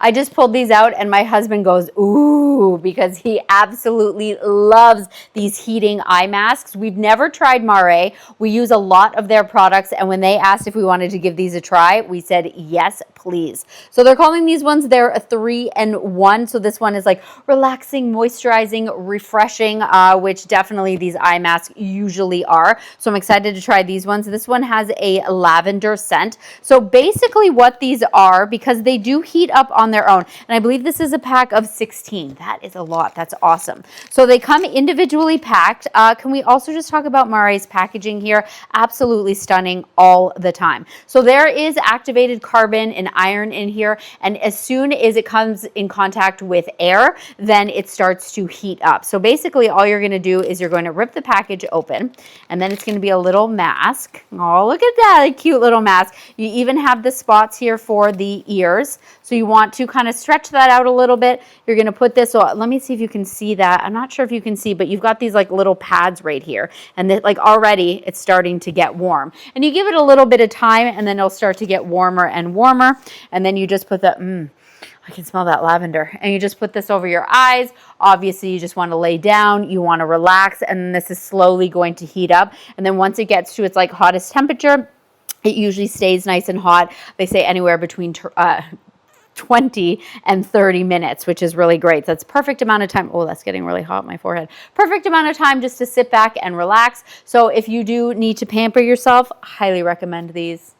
I just pulled these out and my husband goes, ooh, because he absolutely loves these heating eye masks. We've never tried Mare. We use a lot of their products, and when they asked if we wanted to give these a try, we said yes, please. So they're calling these ones, they're a 3-in-1. So this one is like relaxing, moisturizing, refreshing, which definitely these eye masks usually are. So I'm excited to try these ones. This one has a lavender scent. So basically what these are, because they do heat up on their own, and I believe this is a pack of 16. That is a lot. That's awesome. So they come individually packed. Can we also just talk about Mare's packaging here? Absolutely stunning all the time. So there is activated carbon and iron in here, and as soon as it comes in contact with air, then it starts to heat up. So basically all you're going to do is you're going to rip the package open, and then it's going to be a little mask. Oh, look at that, a cute little mask. You even have the spots here for the ears. So you want to kind of stretch that out a little bit. You're going to put this, so let me see if you can see that. I'm not sure if you can see, but you've got these like little pads right here, and like already it's starting to get warm. And you give it a little bit of time, and then it'll start to get warmer and warmer. And then you just put the, I can smell that lavender. And you just put this over your eyes. Obviously, you just want to lay down. You want to relax. And this is slowly going to heat up. And then once it gets to its like hottest temperature, it usually stays nice and hot. They say anywhere between 20 and 30 minutes, which is really great. That's perfect amount of time. Oh, that's getting really hot on my forehead. Perfect amount of time just to sit back and relax. So if you do need to pamper yourself, highly recommend these.